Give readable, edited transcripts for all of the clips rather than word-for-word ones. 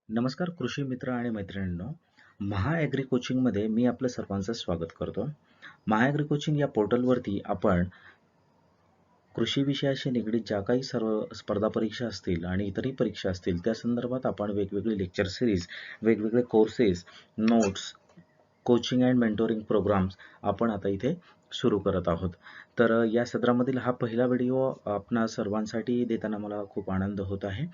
नमस्कार कृषी मित्र आणि मैत्रिणींनो. महाॲग्री कोचिंगमध्ये मी आपलं सर्वांचं स्वागत करतो. महाॲग्री कोचिंग या पोर्टलवरती आपण कृषी विषयाशी निगडीत ज्या काही सर्व स्पर्धा परीक्षा असतील आणि इतरही परीक्षा असतील त्या संदर्भात आपण वेगवेगळे लेक्चर सिरीज, वेगवेगळे courses, notes, coaching and mentoring programmes आपण आता इथे सुरू करत आहोत. तर या सदरामधील हा पहिला व्हिडिओ आपणा सर्वांसाठी देताना मला खूप आनंद होत आहे.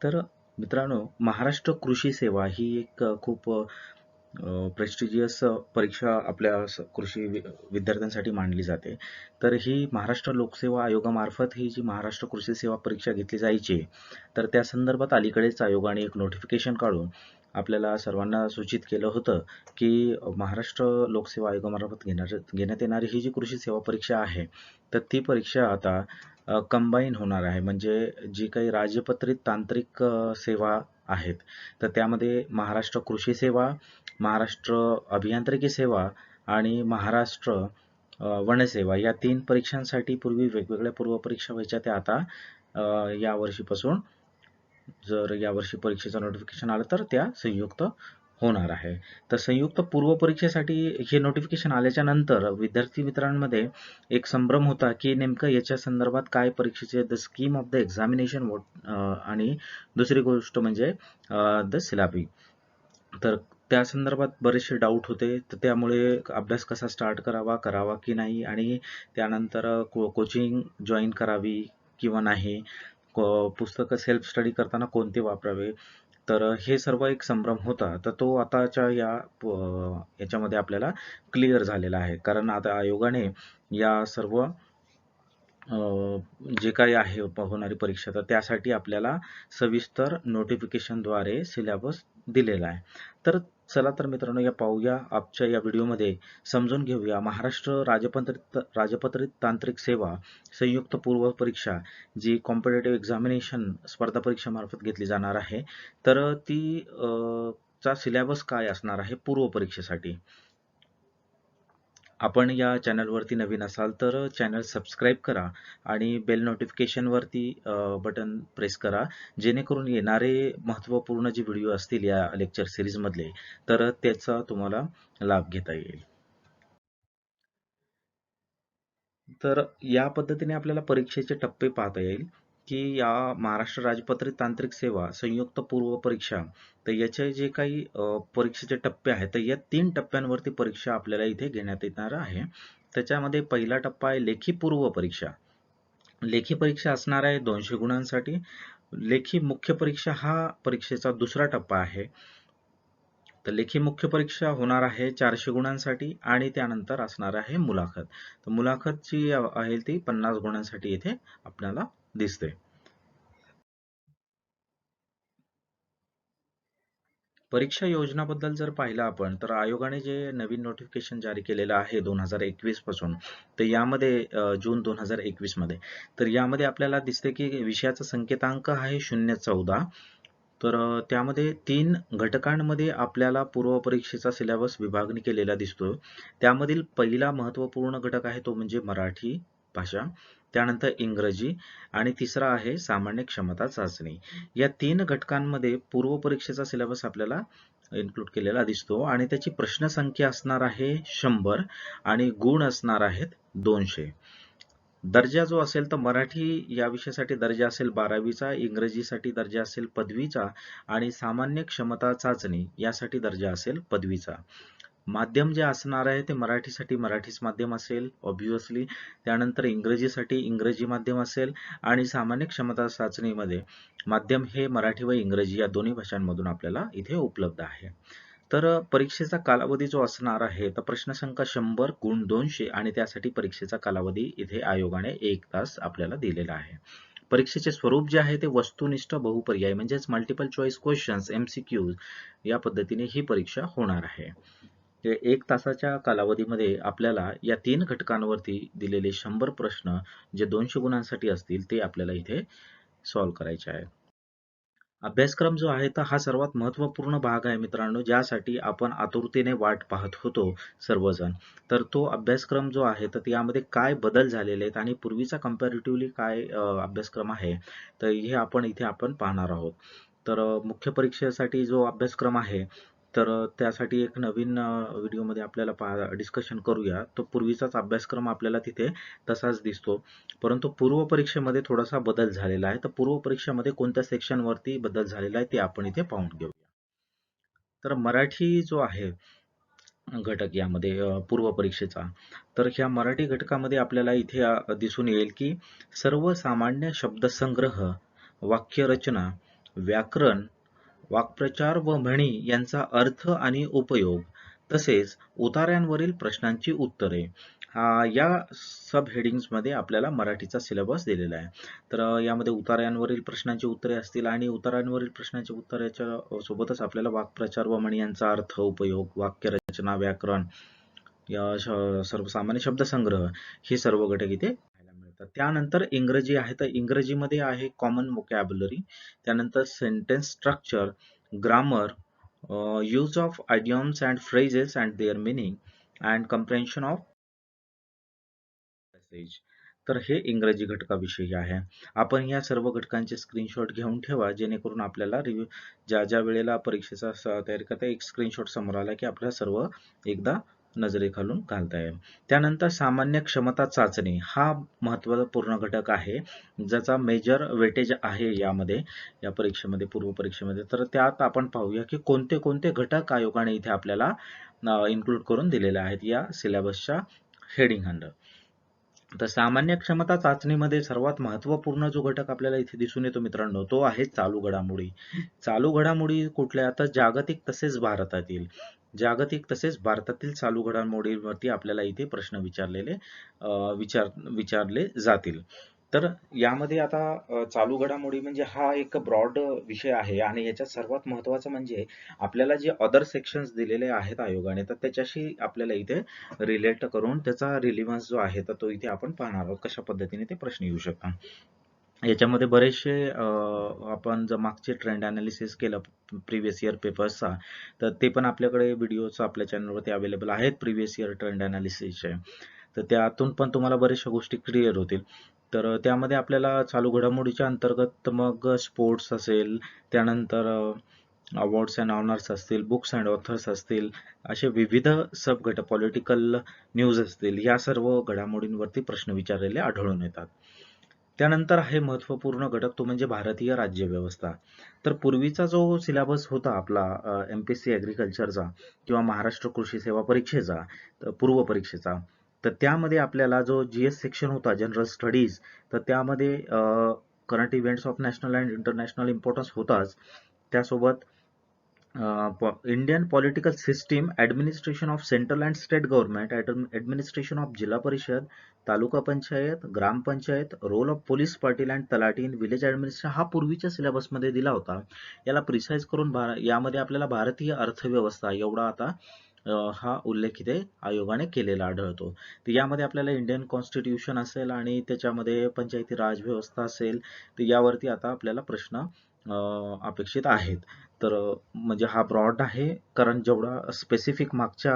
तर मित्रांनो, महाराष्ट्र कृषी सेवा ही एक खूप प्रेस्टिजियस परीक्षा आपल्या कृषी विद्यार्थ्यांसाठी मानली जाते. तर ही महाराष्ट्र लोकसेवा आयोगामार्फत ही जी महाराष्ट्र कृषी सेवा परीक्षा घेतली जायची, तर त्या संदर्भात अलीकडेच आयोगाने एक नोटिफिकेशन काढून आपल्याला सर्वांना सूचित केलं होतं की महाराष्ट्र लोकसेवा आयोगामार्फत घेण्यात येणारी ही जी कृषी सेवा परीक्षा आहे, तर ती परीक्षा आता कंबाईन होणार आहे. म्हणजे जी काही राज्यपत्रित तांत्रिक सेवा आहेत, तर त्यामध्ये महाराष्ट्र कृषी सेवा, महाराष्ट्र अभियांत्रिकी सेवा आणि महाराष्ट्र वनसेवा या 3 परीक्षांसाठी पूर्वी वेगवेगळ्या पूर्वपरीक्षा व्हायच्या, त्या आता या वर्षीपासून जर यावर्षी परीक्षेचं नोटिफिकेशन आलं तर त्या संयुक्त होणार आहे. तर संयुक्त पूर्व परीक्षेसाठी हे नोटिफिकेशन आल्याच्या नंतर विद्यार्थी मित्रांमध्ये एक संभ्रम होता की नेमकं याच्या संदर्भात काय परीक्षेचे the scheme of the examination आणि दुसरी गोष्ट म्हणजे द सिलेबस. तर त्या संदर्भात बरेचसे डाऊट होते. तर त्यामुळे अभ्यास कसा स्टार्ट करावा की नाही, आणि त्यानंतर कोचिंग जॉईन करावी किंवा नाही, पुस्तकं सेल्फ स्टडी करताना कोणते वापरावे, तर हे सर्व एक संभ्रम होता. तर तो आताच्या याच्यामध्ये आपल्याला क्लिअर झालेला आहे. कारण आता आयोगाने या सर्व जे काही आहे होणारी परीक्षा, तर त्यासाठी आपल्याला सविस्तर नोटिफिकेशनद्वारे सिलेबस दिलेला आहे. तर चला तर मित्रांनो, पाहूया आजच्या या व्हिडिओमध्ये समजून घेऊया महाराष्ट्र राजपत्रित तांत्रिक सेवा संयुक्त पूर्व परीक्षा जी कॉम्पिटेटिव्ह एक्झामिनेशन स्पर्धा परीक्षेमार्फत घेतली जाणार आहे. तर ती चा सिलेबस काय असणार आहे पूर्व परीक्षेसाठी. आपण या चॅनलवरती नवीन असाल तर चॅनल सबस्क्राईब करा आणि बेल नोटिफिकेशनवरती बटन प्रेस करा, जेणेकरून येणारे महत्त्वपूर्ण जे व्हिडिओ असतील या लेक्चर सिरीजमधले, तर त्याचा तुम्हाला लाभ घेता येईल. तर या पद्धतीने आपल्याला परीक्षेचे टप्पे पाहता येईल की या महाराष्ट्र राजपत्रित तांत्रिक सेवा संयुक्त पूर्व परीक्षा, तर याचे जे काही परीक्षेचे टप्पे आहेत, तर या 3 टप्प्यांवरती परीक्षा आपल्याला इथे घेण्यात येणार आहे. त्याच्यामध्ये पहिला टप्पा आहे लेखी पूर्व परीक्षा. लेखी परीक्षा असणार आहे 200 गुणांसाठी. लेखी मुख्य परीक्षा हा परीक्षेचा दुसरा टप्पा आहे. तर लेखी मुख्य परीक्षा होणार आहे 400 गुणांसाठी आणि त्यानंतर असणार आहे मुलाखत. तर मुलाखत जी आहे ती 50 गुणांसाठी इथे आपल्याला दिसते. परीक्षा योजनाबद्दल जर पाहिलं आपण, तर आयोगाने जे नवीन नोटिफिकेशन जारी केलेलं आहे 2021 पासून, तर यामध्ये जून 2021 मध्ये, तर यामध्ये आपल्याला दिसते की विषयाचा संकेतांक आहे 014. तर त्यामध्ये 3 घटकांमध्ये आपल्याला पूर्व परीक्षेचा सिलेबस विभागणी केलेला दिसतो. त्यामधील पहिला महत्त्वपूर्ण घटक आहे तो म्हणजे मराठी भाषा, त्यानंतर इंग्रजी आणि तिसरा आहे सामान्य क्षमता चाचणी. या 3 घटकांमध्ये पूर्व परीक्षेचा सिलेबस आपल्याला इन्क्लूड केलेला दिसतो आणि त्याची प्रश्नसंख्या असणार आहे 100 आणि गुण असणार आहेत 200. दर्जा जो असेल तर मराठी या विषयासाठी दर्जा असेल 12वीचा, इंग्रजीसाठी दर्जा असेल पदवीचा आणि सामान्य क्षमता चाचणी यासाठी दर्जा असेल पदवीचा. माध्यम जे असणार आहे ते मराठीसाठी मराठीच माध्यम असेल ऑब्व्हियसली, त्यानंतर इंग्रजीसाठी इंग्रजी माध्यम असेल आणि सामान्य क्षमता चाचणीमध्ये माध्यम हे मराठी व इंग्रजी या दोन्ही भाषांमधून आपल्याला इथे उपलब्ध आहे. तर परीक्षेचा कालावधी जो असणार आहे, तर प्रश्नसंख्या 100 गुण 200 आणि त्यासाठी परीक्षेचा कालावधी इथे आयोगाने 1 तास आपल्याला दिलेला आहे. परीक्षेचे स्वरूप जे आहे ते वस्तुनिष्ठ बहुपर्याय म्हणजेच मल्टिपल चॉईस क्वेश्चन्स MCQs या पद्धतीने ही परीक्षा होणार आहे. 1 तासाच्या कालावधीमध्ये आपल्याला या 3 घटकांवरती दिलेले 100 प्रश्न जे 200 गुणांसाठी असतील ते आपल्याला इथे सॉल्व्ह करायचे आहे. अभ्यासक्रम जो आहे तर हा सर्वात महत्त्वपूर्ण भाग आहे मित्रांनो, ज्यासाठी आपण आतुरतेने वाट पाहत होतो सर्वजण. तर तो अभ्यासक्रम जो आहे तर यामध्ये काय बदल झालेले आहेत आणि पूर्वीचा कंपॅरेटिव्हली काय अभ्यासक्रम आहे, तर हे आपण इथे पाहणार आहोत. तर मुख्य परीक्षेसाठी जो अभ्यासक्रम आहे, तर त्यासाठी एक नवीन व्हिडिओमध्ये आपल्याला डिस्कशन करूया. तो पूर्वीचाच अभ्यासक्रम आपल्याला तिथे तसाच दिसतो, परंतु पूर्व परीक्षेमध्ये थोडासा बदल झालेला आहे. तर पूर्व परीक्षेमध्ये कोणत्या सेक्शनवरती बदल झालेला आहे ते आपण इथे पाहून घेऊया. तर मराठी जो आहे घटक यामध्ये पूर्व परीक्षेचा, तर ह्या मराठी घटकामध्ये आपल्याला इथे दिसून येईल की सर्वसामान्य शब्दसंग्रह, वाक्यरचना, व्याकरण, वाक्प्रचार व म्हणी यांचा अर्थ आणि उपयोग, तसेच उतार्यांवरील प्रश्नांची उत्तरे, या सब हेडिंग्समध्ये आपल्याला मराठीचा सिलेबस दिलेला आहे. तर यामध्ये उतार्यांवरील प्रश्नांची उत्तरे असतील आणि उतार्यांवरील प्रश्नांची उत्तराच्या सोबतच आपल्याला वाक्प्रचार व म्हणी यांचा अर्थ, उपयोग, वाक्यरचना, व्याकरण, सर्वसामान्य शब्दसंग्रह हे सर्व घटक इथे पाहायला मिळतात. त्यानंतर इंग्रजी आहे, तर इंग्रजीमध्ये आहे कॉमन व्होकॅब्युलरी, त्यानंतर sentence structure, grammar, use of idioms and phrases and their meaning and comprehension of passage. तर हे इंग्रजी घटकाविषयी आहे. आपण या सर्व घटकांचे स्क्रीनशॉट घेऊन ठेवा, जेणेकरून आपल्याला ज्या ज्या वेळेला परीक्षेचा तयारी करता एक स्क्रीनशॉट समोर आला की आपल्याला सर्व एकदा नजरेखालून घालता येईल. त्यानंतर सामान्य क्षमता चाचणी हा महत्त्वपूर्ण घटक आहे, ज्याचा मेजर वेटेज आहे यामध्ये, या परीक्षेमध्ये, पूर्व परीक्षेमध्ये. तर त्यात आपण पाहूया की कोणते कोणते घटक आयोगाने इथे आपल्याला इन्क्लूड करून दिलेले आहेत या सिलेबसच्या हेडिंग अंडर. तर सामान्य क्षमता चाचणीमध्ये सर्वात महत्त्वपूर्ण जो घटक आपल्याला इथे दिसून येतो मित्रांनो, तो आहे चालू घडामोडी. चालू घडामोडी कुठल्या? तर जागतिक तसेच भारतातील. जागतिक तसेच भारतातील चालू घडामोडींवरती आपल्याला इथे प्रश्न विचारले जातील. तर यामध्ये आता चालू घडामोडी म्हणजे हा एक ब्रॉड विषय आहे आणि याच्यात सर्वात महत्त्वाचं म्हणजे आपल्याला जे अदर सेक्शन्स दिलेले आहेत आयोगाने, तर त्याच्याशी आपल्याला इथे रिलेट करून त्याचा रिलिव्हन्स जो आहे तर तो इथे आपण पाहणार आहोत, कशा पद्धतीने ते प्रश्न येऊ शकतात. याच्यामध्ये बरेचसे आपण जर मागचे ट्रेंड अनालिसिस केलं प्रिव्हियस इयर पेपर्सचा, तर ते पण आपल्याकडे व्हिडिओज आपल्या चॅनलवरती अवेलेबल आहेत प्रिव्हियस इयर ट्रेंड अनालिसिसचे. तर त्यातून पण तुम्हाला बऱ्याचशा गोष्टी क्लिअर होतील. तर त्यामध्ये आपल्याला चालू घडामोडीच्या अंतर्गत मग स्पोर्ट्स असेल, त्यानंतर अवॉर्ड्स अँड ऑनर्स असतील, बुक्स अँड ऑथर्स असतील, असे विविध सब घटक, पॉलिटिकल न्यूज असतील, या सर्व घडामोडींवरती प्रश्न विचारलेले आढळून येतात. त्यानंतर आहे महत्त्वपूर्ण घटक, तो म्हणजे भारतीय राज्यव्यवस्था. तर पूर्वीचा जो सिलेबस होता आपला MPSC ॲग्रिकल्चरचा किंवा महाराष्ट्र कृषी सेवा परीक्षेचा, पूर्व परीक्षेचा, तर त्यामध्ये आपल्याला जो GS सेक्शन होता, जनरल स्टडीज, तर त्यामध्ये current events of national and international importance होताच. त्यासोबत Indian political system, administration of central and state government, administration of zilla parishad, taluka panchayat, gram panchayat, role of police patil and talathi in village administration हा पूर्वीच्या सिलेबसमध्ये दिला होता. याला प्रिसाईज करून यामध्ये आपल्याला भारतीय अर्थव्यवस्था एवढा आता हा उल्लेख इथे आयोगाने केलेला आढळतो. तर यामध्ये आपल्याला इंडियन कॉन्स्टिट्यूशन असेल आणि त्याच्यामध्ये पंचायती राज व्यवस्था असेल, तर यावरती आता आपल्याला प्रश्न अपेक्षित आहेत. तर म्हणजे हा ब्रॉड आहे, कारण जेवढा स्पेसिफिक मागच्या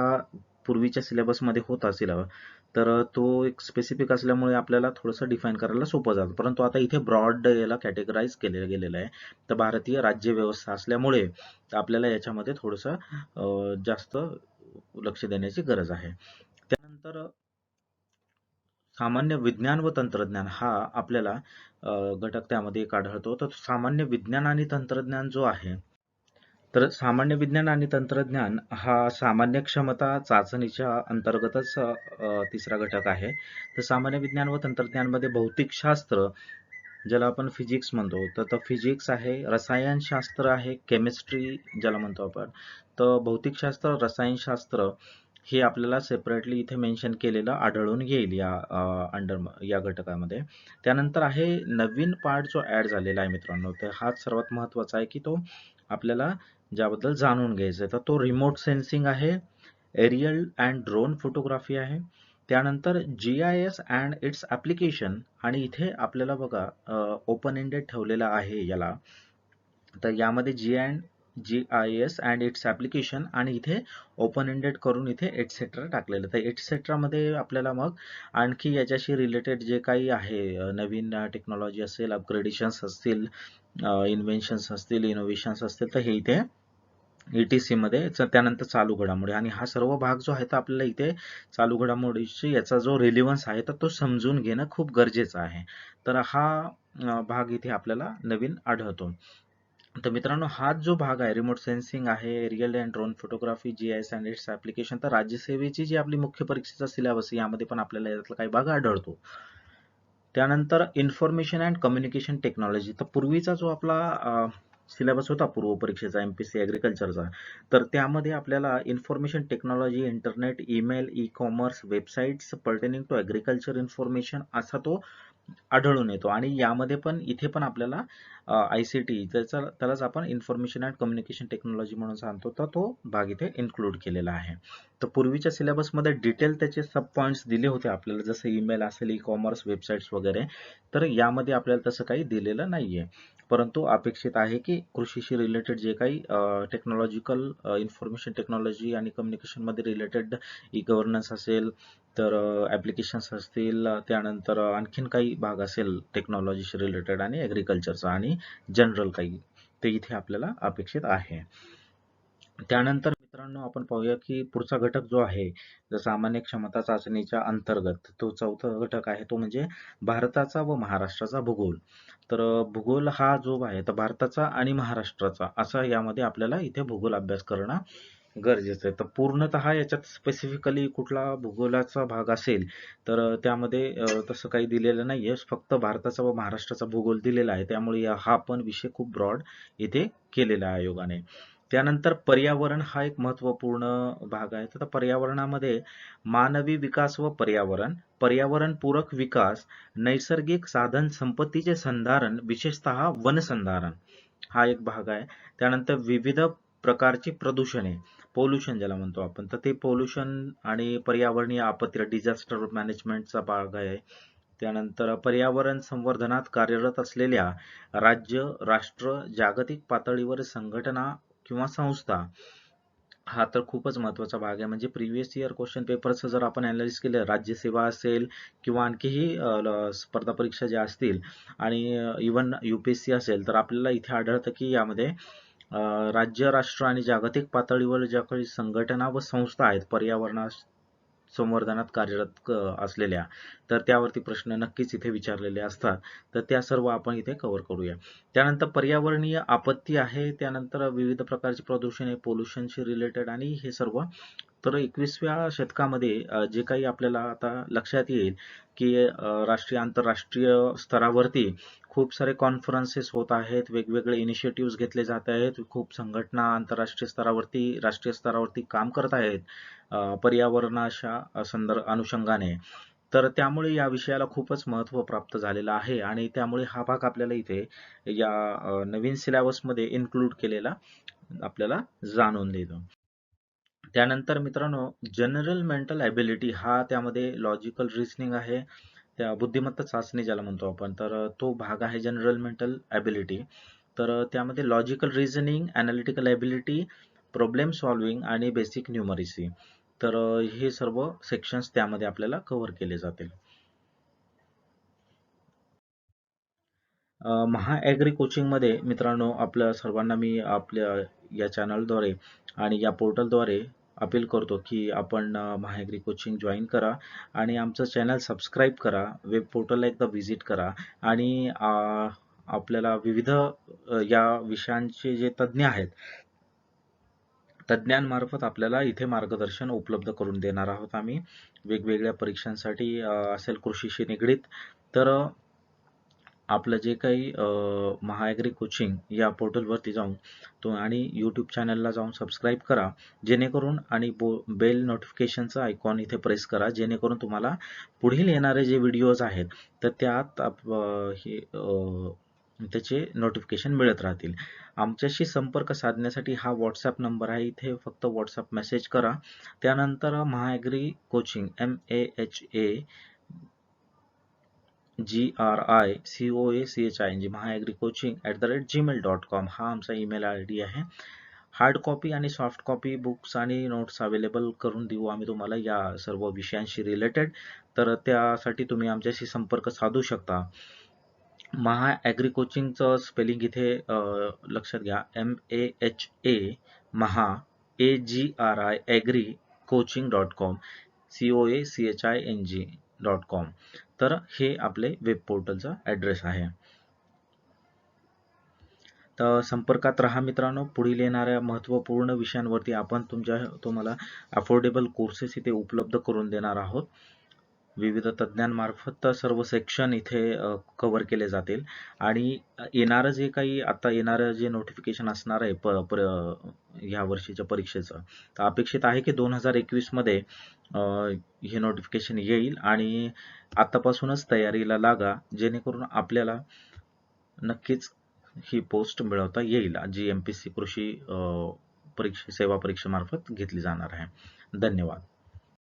पूर्वीच्या सिलेबसमध्ये होता सिलेबस, तर तो एक स्पेसिफिक असल्यामुळे आपल्याला थोडंसं डिफाईन करायला सोपं जातं. परंतु आता इथे ब्रॉड याला कॅटेगराईज केलेलं गेलेलं आहे. तर भारतीय राज्यव्यवस्था असल्यामुळे आपल्याला याच्यामध्ये थोडंसं जास्त लक्ष देण्याची गरज आहे. त्यानंतर सामान्य विज्ञान व तंत्रज्ञान हा आपल्याला घटक त्यामध्ये एक आढळतो. तर सामान्य विज्ञान आणि तंत्रज्ञान जो आहे, तर सामान्य विज्ञान आणि तंत्रज्ञान हा सामान्य क्षमता चाचणीच्या अंतर्गतच तिसरा घटक आहे. तर सामान्य विज्ञान व तंत्रज्ञानमध्ये भौतिकशास्त्र, ज्याला आपण फिजिक्स म्हणतो, तर फिजिक्स आहे, रसायनशास्त्र आहे, केमिस्ट्री ज्याला म्हणतो आपण, तर भौतिकशास्त्र, रसायनशास्त्र हे आपल्याला सेपरेटली इथे मेन्शन केलेलं आढळून येईल या घटकामध्ये. त्यानंतर आहे नवीन पार्ट जो ॲड झालेला आहे मित्रांनो, तर हाच सर्वात महत्त्वाचा आहे की तो आपल्याला ज्याबद्दल जाणून घ्यायचं आहे. तर तो रिमोट सेन्सिंग आहे, एरियल अँड ड्रोन फोटोग्राफी आहे, त्यानंतर GIS अँड इट्स ॲप्लिकेशन, आणि इथे आपल्याला बघा ओपन एंडेड ठेवलेला आहे याला. तर यामध्ये GIS अँड इट्स ॲप्लिकेशन आणि इथे ओपन एंडेड करून इथे एटसेट्रा टाकलेलं. तर एटसेट्रामध्ये आपल्याला मग आणखी याच्याशी रिलेटेड जे काही आहे नवीन टेक्नॉलॉजी असेल, अपग्रेडेशन्स असतील, इन्व्हेन्शन्स असतील, इनोव्हेशन्स असतील, तर हे इथे ETC मध्ये त्यानंतर चालू घडामोडी, आणि हा सर्व भाग जो आहे तर आपल्याला इथे चालू घडामोडीची याचा जो रिलेव्हन्स आहे तर तो समजून घेणं खूप गरजेचं आहे. तर हा भाग इथे आपल्याला नवीन आढळतो. तर मित्रांनो, हा जो भाग आहे रिमोट सेन्सिंग आहे, aerial and drone photography, GIS and its application, तर राज्यसेवेची जी आपली मुख्य परीक्षेचा सिलेबस यामध्ये पण आपल्याला यातला काही भाग आढळतो. त्यानंतर इन्फॉर्मेशन अँड कम्युनिकेशन टेक्नॉलॉजी, तर पूर्वीचा जो आपला सिलेबस होता पूर्व परीक्षेचा MPSC ॲग्रिकल्चरचा, तर त्यामध्ये आपल्याला information technology, internet, email, e commerce, websites pertaining to agriculture information असा तो आढळून येतो. आणि यामध्ये पण इथे पण आपल्याला ICT त्यालाच आपण इन्फॉर्मेशन अँड कम्युनिकेशन टेक्नॉलॉजी म्हणून सांगतो, तर तो भाग इथे इन्क्लूड केलेला आहे. तर पूर्वीच्या सिलेबसमध्ये डिटेल त्याचे सब पॉईंट्स दिले होते आपल्याला, जसं ईमेल असेल, ई कॉमर्स, वेबसाईट्स वगैरे. तर यामध्ये आपल्याला तसं काही दिलेलं नाहीये, परंतु अपेक्षित आहे की कृषीशी रिलेटेड जे काही टेक्नॉलॉजिकल इन्फॉर्मेशन टेक्नॉलॉजी आणि कम्युनिकेशनमध्ये रिलेटेड ई गव्हर्नन्स असेल, तर ॲप्लिकेशन्स असतील, त्यानंतर आणखीन काही भाग असेल टेक्नॉलॉजीशी रिलेटेड आणि ॲग्रिकल्चरचा आणि जनरल काही, ते इथे आपल्याला अपेक्षित आहे. त्यानंतर मित्रांनो, आपण पाहूया की पुढचा घटक जो आहे, सामान्य क्षमता चाचणीच्या अंतर्गत तो चौथा घटक आहे, तो म्हणजे भारताचा व महाराष्ट्राचा भूगोल. तर भूगोल हा जो आहे तर भारताचा आणि महाराष्ट्राचा असा यामध्ये आपल्याला इथे भूगोल अभ्यास करणं गरजेचं आहे. तर पूर्णतः याच्यात स्पेसिफिकली कुठला भूगोलाचा भाग असेल तर त्यामध्ये तसं काही दिलेलं नाहीये, फक्त भारताचा व महाराष्ट्राचा भूगोल दिलेला आहे. त्यामुळे हा पण विषय खूप ब्रॉड इथे केलेला आहे आयोगाने. त्यानंतर पर्यावरण हा एक महत्त्वपूर्ण भाग आहे. तर पर्यावरणामध्ये मानवी विकास व पर्यावरण, पर्यावरणपूरक विकास, नैसर्गिक साधन संपत्तीचे संधारण, विशेषतः वनसंधारण हा एक भाग आहे. त्यानंतर विविध प्रकारची प्रदूषणे, पोल्युशन ज्याला म्हणतो आपण, तर ते पोल्युशन आणि पर्यावरणीय आपत्ती, डिझास्टर मॅनेजमेंटचा भाग आहे. त्यानंतर पर्यावरण संवर्धनात कार्यरत असलेल्या राज्य, राष्ट्र, जागतिक पातळीवर संघटना किंवा संस्था, हा तर खूपच महत्त्वाचा भाग आहे. म्हणजे प्रिव्हियस इयर क्वेश्चन पेपरचं जर आपण अनालिसिस केलं, राज्यसेवा असेल किंवा आणखीही स्पर्धा परीक्षा ज्या असतील आणि इवन UPSC असेल, तर आपल्याला इथे आढळतं की यामध्ये राज्य, राष्ट्र आणि जागतिक पातळीवर ज्या काही संघटना व संस्था आहेत पर्यावरणा संवर्धनात कार्यरत असलेल्या, तर त्यावरती प्रश्न नक्कीच इथे विचारलेले असतात. तर त्या सर्व आपण इथे कव्हर करूया. त्यानंतर पर्यावरणीय आपत्ती आहे, त्यानंतर विविध प्रकारचे प्रदूषण आहे, पोल्युशनशी रिलेटेड आणि हे सर्व. तर 21व्या शतकामध्ये जे काही आपल्याला आता लक्षात येईल की राष्ट्रीय, आंतरराष्ट्रीय स्तरावरती खूप सारे कॉन्फरन्सेस होत आहेत, वेगवेगळे इनिशिएटिव्ह घेतले जात आहेत, खूप संघटना आंतरराष्ट्रीय स्तरावरती, राष्ट्रीय स्तरावरती काम करत आहेत पर्यावरणाच्या अनुषंगाने. तर त्यामुळे या विषयाला खूपच महत्त्व प्राप्त झालेलं आहे आणि त्यामुळे हा भाग आपल्याला इथे या नवीन सिलेबसमध्ये इन्क्लूड केलेला आपल्याला जाणून देतो. त्यानंतर मित्रांनो, जनरल मेंटल ॲबिलिटी हा त्यामध्ये लॉजिकल रिझनिंग आहे, त्या बुद्धिमत्ता चाचणी ज्याला म्हणतो आपण, तर तो भाग आहे जनरल मेंटल ॲबिलिटी. तर त्यामध्ये logical reasoning, analytical ability, problem solving आणि बेसिक न्यूमरिसी, तर हे सर्व सेक्शन्स त्यामध्ये आपल्याला कव्हर केले जातील. महा ॲग्री कोचिंगमध्ये मित्रांनो, आपल्या सर्वांना मी आपल्या या चॅनलद्वारे आणि या पोर्टलद्वारे अपील करतो की आपण महा ॲग्री कोचिंग जॉईन करा आणि आमचं चॅनल सबस्क्राईब करा, वेब पोर्टलला एकदा व्हिजिट करा आणि आपल्याला विविध या विषयांचे जे तज्ज्ञ आहेत, तज्ज्ञांमार्फत आपल्याला इथे मार्गदर्शन उपलब्ध करून देणार आहोत आम्ही वेगवेगळ्या परीक्षांसाठी असेल कृषीशी निगडीत. तर आपलं जे काही महा ॲग्री कोचिंग या पोर्टलवरती जाऊन तो आणि यूट्यूब चॅनलला जाऊन सबस्क्राईब करा, जेणेकरून आणि बेल नोटिफिकेशनचा आयकॉन इथे प्रेस करा, जेणेकरून तुम्हाला पुढील येणारे जे व्हिडिओज आहेत तर त्यात त्याचे नोटिफिकेशन मिळत राहतील. आमच्याशी संपर्क साधण्यासाठी हा WhatsApp नंबर आहे, इथे फक्त WhatsApp मेसेज करा. त्यानंतर महा ॲग्री कोचिंग MAHAGRICOACHING महा ॲग्री कोचिंग @gmail.com हा आमचा ईमेल ID आहे. हार्ड कॉपी आणि सॉफ्ट कॉपी बुक्स आणि नोट्स अवेलेबल करून देऊ आम्ही तुम्हाला या सर्व विषयांशी रिलेटेड. तर त्यासाठी तुम्ही आमच्याशी संपर्क साधू शकता. महा ॲग्री कोचिंगचं स्पेलिंग इथे लक्षात घ्या. MAHA महा AGRI ॲग्री coaching.com COACHING.com. तर हे आपले वेब पोर्टलचा ॲड्रेस आहे. तर संपर्कात राहा मित्रांनो. पुढील येणाऱ्या महत्त्वपूर्ण विषयांवरती आपण तुम्हाला अफोर्डेबल कोर्सेस इथे उपलब्ध करून देणार आहोत. विविध तज्ज्ञांमार्फत सर्व सेक्शन इथे कव्हर केले जातील आणि येणारं जे काही आता येणारं जे नोटिफिकेशन असणार आहे ह्या वर्षीच्या परीक्षेचं, तर अपेक्षित आहे की 2021 मध्ये हे नोटिफिकेशन येईल आणि आतापासूनच तयारीला लागा, जेणेकरून आपल्याला नक्कीच ही पोस्ट मिळवता येईल, जी MPSC कृषी सेवा परीक्षेमार्फत घेतली जाणार आहे. धन्यवाद.